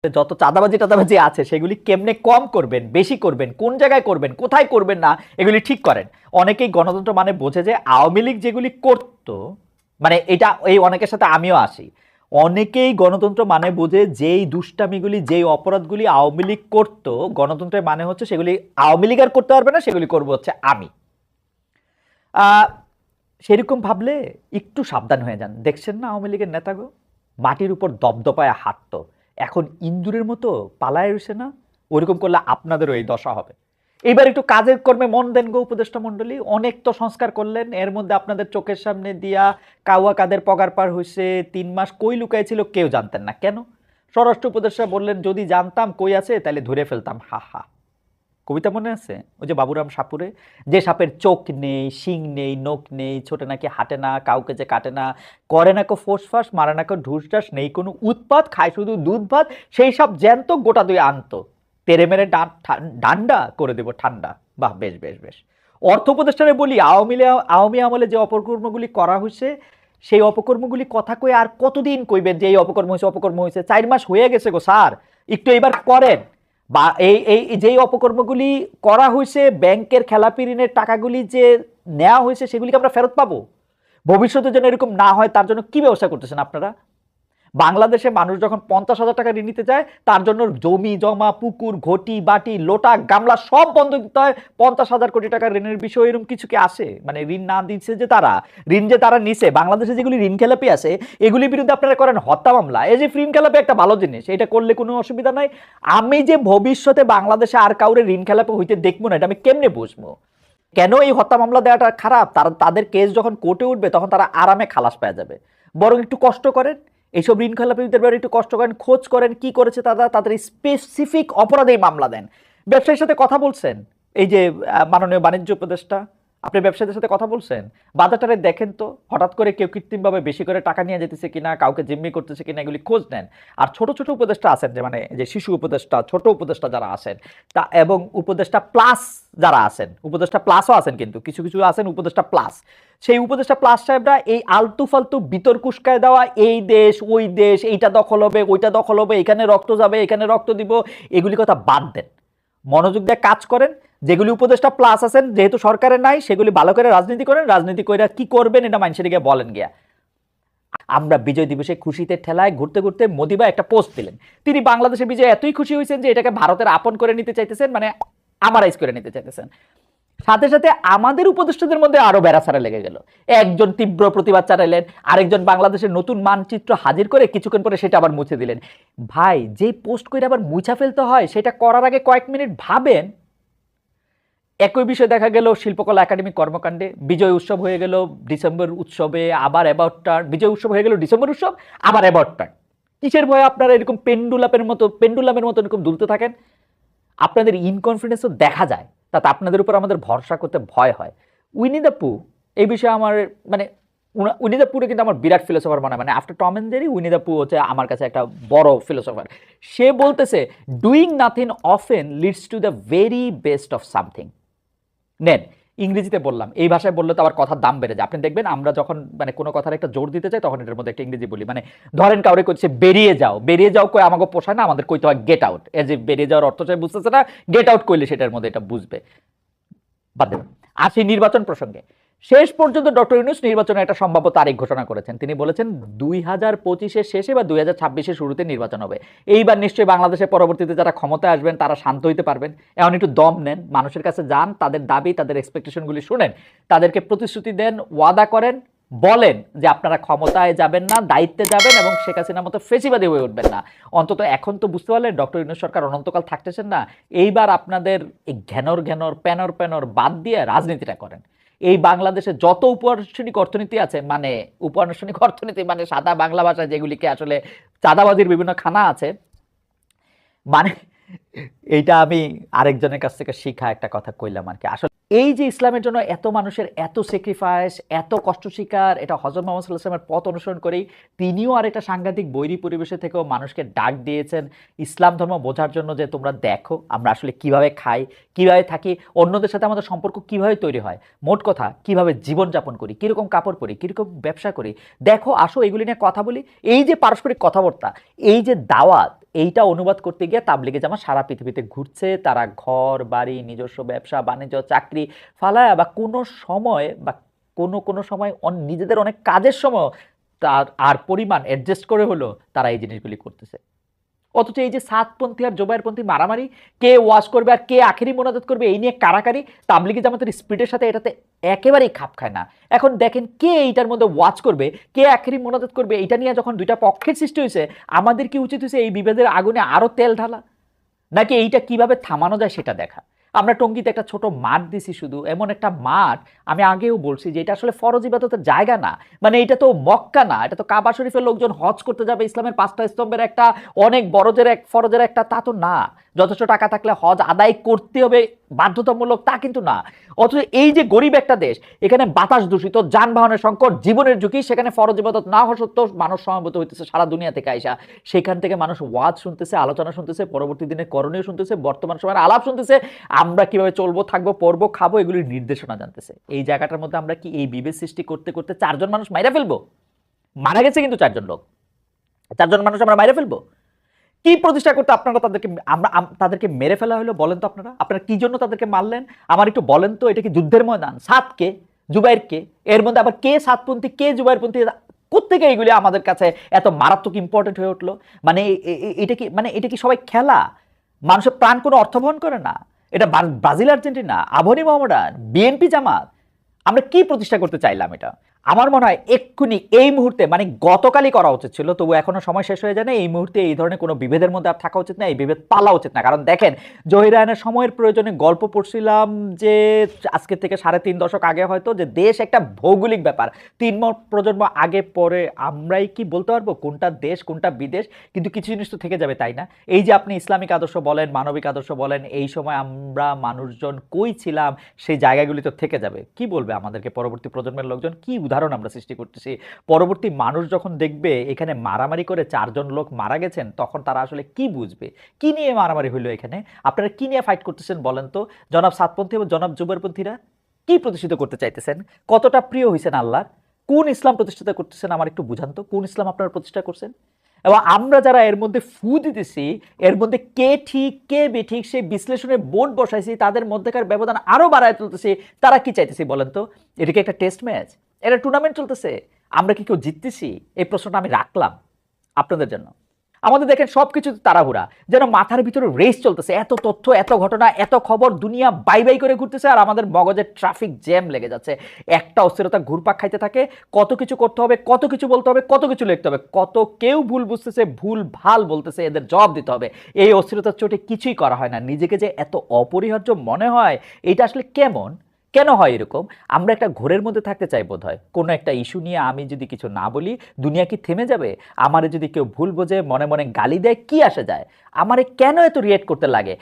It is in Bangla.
যত চাঁদাবাজি টাদাবাজি আছে সেগুলি কেমনে কম করবেন, বেশি করবেন, কোন জায়গায় করবেন, কোথায় করবেন না, এগুলি ঠিক করেন। অনেকেই গণতন্ত্র মানে বোঝে যে আওয়ামী লীগ যেগুলি করতো, মানে এটা এই অনেকের সাথে আমিও আসি, অনেকেই গণতন্ত্র মানে বোঝে যেই দুষ্টামিগুলি যেই অপরাধগুলি আওয়ামী লীগ করতো, গণতন্ত্রের মানে হচ্ছে সেগুলি আওয়ামী লীগ আর করতে পারবে না, সেগুলি করবো হচ্ছে আমি। সেরকম ভাবলে একটু সাবধান হয়ে যান। দেখছেন না আওয়ামী লীগের নেতাগো মাটির উপর দপদপায় হাঁটতো, এখন ইন্দুরের মতো পালায় রয়েছে না? ওইরকম করলে আপনাদেরও এই দশা হবে। এইবার একটু কাজের কর্মে মন দেন গো উপদেষ্টা মন্ডলী। অনেক তো সংস্কার করলেন, এর মধ্যে আপনাদের চোখের সামনে দিয়া কাওয়া কাদের পগার পার হয়েছে, 3 মাস কই লুকায় ছিল কেউ জানতেন না। কেন? স্বরাষ্ট্র উপদেষ্টা বললেন যদি জানতাম কই আছে তাহলে ধরে ফেলতাম। হা হা। কবিতা মনে আছে ওই যে বাবুরাম সাপুরে, যে সাপের চোখ নেই, শিং নেই, নখ নেই, ছোটে নাকি হাঁটে না, কাউকে যে কাটে না, করে না কো ফোসফাস, মারে না কো ঢুসঢাস, নেই কোনো উৎপাত, খায় শুধু দুধ ভাত, সেই সব জ্যান্ত গোটা দুই আনতো, তেরে মেরে ডান্ডা করে দেব ঠান্ডা। বাহ, বেশ বেশ বেশ। অর্থ উপদেষ্টারে বলি আওয়ামী আমলে যে অপকর্মগুলি করা হয়েছে, সেই অপকর্মগুলি কথা কয়ে আর কতদিন কইবেন যে এই অপকর্ম হয়েছে অপকর্ম হয়েছে? 4 মাস হয়ে গেছে গো স্যার, একটু এবার করেন। বা এই এই যেই অপকর্মগুলি করা হয়েছে, ব্যাংকের খেলাপি ঋণের টাকাগুলি যে নেওয়া হয়েছে সেগুলিকে আমরা ফেরত পাবো। ভবিষ্যতে যেন এরকম না হয় তার জন্য কি ব্যবস্থা করতেছেন আপনারা? বাংলাদেশে মানুষ যখন 50,000 টাকা ঋণ নিতে যায়, তার জন্য জমি জমা, পুকুর, ঘটি, বাটি, লোটা, গামলা সব বন্ধ দিতে হয়। 50,000 কোটি টাকার ঋণের বিষয় এরকম কিছু কি আসে? মানে ঋণ না দিচ্ছে যে তারা, ঋণ যে তারা নিছে, বাংলাদেশে যেগুলি ঋণ খেলাপি আছে এগুলির বিরুদ্ধে আপনারা করেন হত্যা মামলা। এই যে ঋণ খেলাপি একটা ভালো জিনিস, এটা করলে কোনো অসুবিধা নাই। আমি যে ভবিষ্যতে বাংলাদেশে আর কাউরে ঋণ খেলাপি হইতে দেখবো না, এটা আমি কেমনে বুঝবো? কেন এই হত্যা মামলা দেওয়াটা খারাপ? তাদের কেস যখন কোর্টে উঠবে তখন তারা আরামে খালাস পেয়ে যাবে। বরং একটু কষ্ট করেন, এইসব ঋণ খেলাপিদের ব্যাপারে একটু কষ্ট করেন, খোঁজ করেন কি করেছে তারা, তাদের স্পেসিফিক অপরাধেই মামলা দেন। ব্যবসায়ীর সাথে কথা বলছেন, এই যে মাননীয় বাণিজ্য উপদেষ্টা, আপনি ব্যবসায়ীদের সাথে কথা বলছেন? বাজারটারে দেখেন তো, হঠাৎ করে কেউ কৃত্রিমভাবে বেশি করে টাকা নিয়ে যেতেছে কিনা, কাউকে জিম্মি করতেছে কিনা, এগুলি খোঁজ নেন। আর ছোট ছোট উপদেষ্টা আছেন, যে মানে যে শিশু উপদেষ্টা, ছোট উপদেষ্টা যারা আছেন তা, এবং উপদেষ্টা প্লাস যারা আছেন, উপদেষ্টা প্লাসও আছেন, কিন্তু কিছু কিছু আছেন উপদেষ্টা প্লাস, সেই উপদেষ্টা প্লাস সাহেবরা এই আলতু ফালতু বিতর্ক উস্কায় দেওয়া, এই দেশ ওই দেশ, এইটা দখল হবে ওইটা দখল হবে, এখানে রক্ত যাবে এখানে রক্ত দিব, এগুলি কথা বাদ দেন। মনোযোগ দিয়ে কাজ করেন। যেগুলি উপদেষ্টা প্লাস আছেন যেহেতু সরকারের নাই, সেগুলি ভালো করে রাজনীতি করেন। রাজনীতি করে কি করবেন এটা মানুষের গিয়ে বলেন গিয়া। আমরা বিজয় দিবসে খুশিতে ঠেলায় ঘুরতে ঘুরতে মোদিবা একটা পোস্ট দিলেন, তিনি বাংলাদেশের বিজয় এতই খুশি হয়েছেন যে এটাকে ভারতের আপন করে নিতে চাইতেছেন, মানে আমারাইজ করে নিতে চাইতেছেন। সাথে সাথে আমাদের উপদেষ্টাদের মধ্যে আরো বেড়াছাড়া লেগে গেল। একজন তীব্র প্রতিবাদ চালাইলেন, আরেকজন বাংলাদেশের নতুন মানচিত্র হাজির করে কিছুক্ষণ পরে সেটা আবার মুছে দিলেন। ভাই, যে পোস্ট করে আবার মুছা ফেলতে হয় সেটা করার আগে কয়েক মিনিট ভাবেন। একই বিষয় দেখা গেল শিল্পকলা একাডেমি কর্মকাণ্ডে। বিজয় উৎসব হয়ে গেল ডিসেম্বর উৎসবে, আবার অ্যাবাউট টার্ন। বিজয় উৎসব হয়ে গেল ডিসেম্বর উৎসব, আবার অ্যাবাউট টার্ন। কিসের ভয়ে আপনারা এরকম পেন্ডুলামের মতো এরকম দুলতে থাকেন? আপনাদের ইনকনফিডেন্সও দেখা যায়, তাতে আপনাদের উপর আমাদের ভরসা করতে ভয় হয়। উইনি দ্য পু এই বিষয়ে আমার মানে উইনি দ্য পুরে কিন্তু আমার বিরাট ফিলোসফার মনে হয়। মানে after Tom and Jerry Winnie the Pooh হচ্ছে আমার কাছে একটা বড় ফিলোসফার। সে বলতেছে doing nothing often leads to the very best of something. নেন, ইংরেজিতে বললাম, এই ভাষায় বললে তো আবার কথার দাম বেড়ে যায়। আপনি দেখবেন আমরা যখন মানে কোনো কথার একটা জোর দিতে চাই তখন এটার মধ্যে একটা ইংরেজি বলি। মানে ধরেন কাউরে কইছে বেরিয়ে যাও, বেরিয়ে যাও কই আমাকে পোষায় না, আমাদের কইতে হয় গেট আউট। এই যে বেরিয়ে যাওয়ার অর্থ চাই বুঝতেছে না, গেট আউট করলে সেটার মধ্যে এটা বুঝবে। বাদ দেবেন। আসি নির্বাচন প্রসঙ্গে। শেষ পর্যন্ত ডক্টর ইউনূস নির্বাচনের একটা সম্ভাব্য তারিখ ঘোষণা করেছেন। তিনি বলেছেন 2025-এর শেষে বা 2026-এর শুরুতে নির্বাচন হবে। এইবার নিশ্চয়ই বাংলাদেশের পরবর্তীতে যারা ক্ষমতায় আসবেন তারা শান্ত হইতে পারবেন। এখন একটু দম নেন, মানুষের কাছে যান, তাদের দাবি তাদের এক্সপেকটেশনগুলি শুনেন, তাদেরকে প্রতিশ্রুতি দেন, ওয়াদা করেন, বলেন যে আপনারা ক্ষমতায় যাবেন না, দায়িত্বে যাবেন এবং শেখ হাসিনার মতো ফেসিবাদী হয়ে উঠবেন না। অন্তত এখন তো বুঝতে পারলেন ডক্টর ইউনূস সরকার অনন্তকাল থাকতেছেন না। এইবার আপনাদের এই ঘ্যানর প্যানর বাদ দিয়ে রাজনীতিটা করেন। এই বাংলাদেশে যত উপানুষ্ঠানিক অর্থনীতি আছে, মানে উপানুষ্ঠানিক অর্থনীতি মানে সাদা বাংলা ভাষায় যেগুলিকে আসলে চাঁদাবাজির বিভিন্ন খানা আছে, মানে এইটা আমি আরেকজনের কাছ থেকে শিখা একটা কথা কইলাম আর কি। আসলে এই যে ইসলামের জন্য এত মানুষের এত স্যাক্রিফাইস, এত কষ্ট স্বীকার, এটা হযরত মুহাম্মদ সাল্লাল্লাহু আলাইহি ওয়াসাল্লামের পথ অনুসরণ করেই। তিনিও আর একটা সাংঘাতিক বৈরী পরিবেশে থেকেও মানুষকে ডাক দিয়েছেন ইসলাম ধর্ম বোঝার জন্য, যে তোমরা দেখো আমরা আসলে কিভাবে খাই, কিভাবে থাকি, অন্যদের সাথে আমাদের সম্পর্ক কিভাবে তৈরি হয়, মোট কথা কিভাবে জীবনযাপন করি, কিরকম কাপড় পরি, কিরকম ব্যবসা করি, দেখো আসো এগুলি নিয়ে কথা বলি। এই যে পারস্পরিক কথাবার্তা, এই যে দাওয়াত, এইটা অনুবাদ করতে গিয়ে তাবলিগে জামাত সারা পৃথিবীতে ঘুরছে, তারা ঘর বাড়ি নিজস্ব ব্যবসা বাণিজ্য চাকরি ফালায়া বা কোনো সময় বা কোনো সময় নিজেদের অনেক কাজের সময় তার আর পরিমাণ অ্যাডজাস্ট করে হলো তারা এই জিনিসগুলি করতেছে। অথচ এই যে সাতপন্থী আর জোবায়েরপন্থী মারামারি, কে ওয়াজ করবে আর কে আখেরি মোনাজাত করবে, এই নিয়ে কারাকারি তাবলিগি জামাতের স্পিডের সাথে এটাতে একেবারেই খাপ খায় না। এখন দেখেন কে এইটার মধ্যে ওয়াজ করবে, কে আখেরি মোনাজাত করবে, এটা নিয়ে যখন দুইটা পক্ষের সৃষ্টি হয়েছে, আমাদের কি উচিত হয়েছে এই বিভেদের আগুনে আরো তেল ঢালা, নাকি এইটা কিভাবে থামানো যায় সেটা দেখা? আমরা টঙ্গীতে একটা ছোট মাঠ দিছি, শুধু এমন একটা মাঠ, আমি আগেও বলছি যে এটা আসলে ফরজ ইবাদতের জায়গা না, মানে এটা তো মক্কা না, এটা তো কাবা শরীফের লোকজন হজ করতে যাবে, ইসলামের 5টা স্তম্ভের একটা অনেক বড়জের এক ফরজের একটা, তা তো না। যথেষ্ট টাকা থাকলে হজ আদায় করতে হবে বাধ্যতামূলক, তা কিন্তু না। অথচ এই যে গরিব একটা দেশ, এখানে বাতাস দূষিত, যানবাহনের সংকট, জীবনের ঝুঁকি, সেখানে ফরজ ইবাদত না হওয়া সত্ত্বেও মানুষ সমবেত হইতেছে সারা দুনিয়া থেকে আইসা, সেখান থেকে মানুষ ওয়াজ শুনতেছে, আলোচনা শুনতেছে, পরবর্তী দিনে করণীয় শুনতেছে, বর্তমান সময়ের আলাপ শুনতেছে, আমরা কিভাবে চলবো, থাকবো, পড়বো, খাবো, এগুলির নির্দেশনা জানতেছে। এই জায়গাটার মধ্যে আমরা কি এই বিভেদ সৃষ্টি করতে করতে 4 জন মানুষ মাইরা ফেলবো? মারা গেছে কিন্তু 4 জন লোক, 4 জন মানুষ আমরা মাইরা ফেলবো? কি প্রতিষ্ঠা করতে আপনারা তাদেরকে, আমরা তাদেরকে মেরে ফেলা হলো? বলেন তো আপনারা কি জন্য তাদেরকে মারলেন? আমার একটু বলেন তো, এটা কি যুদ্ধের ময়দান? সাতকে, জুবাইরকে, এর মধ্যে আবার কে সাতপন্থী কে জুবাইরপন্থী, কোত্থেকে এইগুলি আমাদের কাছে এত মারাত্মক ইম্পর্টেন্ট হয়ে উঠলো? মানে এটা কি সবাই খেলা? মানুষের প্রাণ কোনো অর্থ বহন করে না? এটা Brazil Argentina, Abahani Mohammedan, BNP Jamaat, আমরা কি প্রতিষ্ঠা করতে চাইলাম? এটা আমার মনে হয় এক্ষুনি এই মুহূর্তে, মানে গতকালই করা উচিত ছিল, তবু এখনো সময় শেষ হয়ে যায় না। এই মুহূর্তে এই ধরনের কোনো বিভেদের মধ্যে আর থাকা উচিত না, এই বিভেদ পালা উচিত না। কারণ দেখেন, জহির রায়হানের সময়ের প্রয়োজনে গল্প পড়ছিলাম যে আজকে থেকে 3.5 দশক আগে হয়তো, যে দেশ একটা ভৌগোলিক ব্যাপার, 3 প্রজন্ম আগে পরে আমরাই কি বলতে পারবো কোনটা দেশ কোনটা বিদেশ? কিন্তু কিছু জিনিস তো থেকে যাবে, তাই না? এই যে আপনি ইসলামিক আদর্শ বলেন, মানবিক আদর্শ বলেন, এই সময় আমরা মানুষজন কই ছিলাম, সেই জায়গাগুলি তো থেকে যাবে। কি বলবে আমাদেরকে পরবর্তী প্রজন্মের লোকজন? কি উদাহরণ আমরা সৃষ্টি করতেছি? পরবর্তী মানুষ যখন দেখবে এখানে মারামারি করে 4 জন লোক মারা গেছেন, তখন তারা আসলে কি বুঝবে? কি নিয়ে মারামারি হইলো এখানে? আপনারা কি নিয়ে ফাইট করতেছেন বলেন তো? জনাব সাতপন্থী এবং জনাব জুবাইরপন্থীরা কি প্রতিষ্ঠিত করতে চাইতেছেন? কতটা প্রিয় হয়েছেন আল্লাহ? কোন ইসলাম প্রতিষ্ঠিত করতেছেন আমার একটু বুঝান তো, কোন ইসলাম আপনারা প্রতিষ্ঠা করছেন? এবং আমরা যারা এর মধ্যে ফু দিতেছি, এর মধ্যে কে ঠিক কে বেঠিক সেই বিশ্লেষণের বোর্ড বসাইছি, তাদের মধ্যেকার ব্যবধান আরো বাড়ায় তুলতেছি, তারা কি চাইতেছি বলেন তো? এটা কি একটা টেস্ট ম্যাচ? এটা টুর্নামেন্ট চলতেছে? আমরা কি কেউ জিততেছি? এই প্রশ্নটা আমি রাখলাম আপনাদের জন্য। আমাদের দেখেন সবকিছু তাড়াহুড়া, যেন মাথার ভিতরে রেস চলতেছে, এত তথ্য, এত ঘটনা, এত খবর, দুনিয়া বাই বাই করে ঘুরতেছে, আর আমাদের মগজের ট্রাফিক জ্যাম লেগে যাচ্ছে। একটা অস্থিরতা ঘুরপাক খাইতে থাকে, কত কিছু করতে হবে, কত কিছু বলতে হবে, কত কিছু লিখতে হবে, কত কেউ ভুল বুঝতেছে, ভুল ভাল বলতেছে, এদের জবাব দিতে হবে। এই অস্থিরতার চোটে কিছুই করা হয় না। নিজেকে যে এত অপরিহার্য মনে হয়, এটা আসলে কেন হয় এরকম? আমরা একটা ঘোরের মধ্যে থাকতে চাই বোধ হয়। কোনো একটা ইস্যু নিয়ে আমি যদি কিছু না বলি, দুনিয়া কি থেমে যাবে? আমারে যদি কেউ ভুল বোঝে, মনে মনে গালি দেয়, কি আসে যায়? আমারে কেন এত রিয়েক্ট করতে লাগে?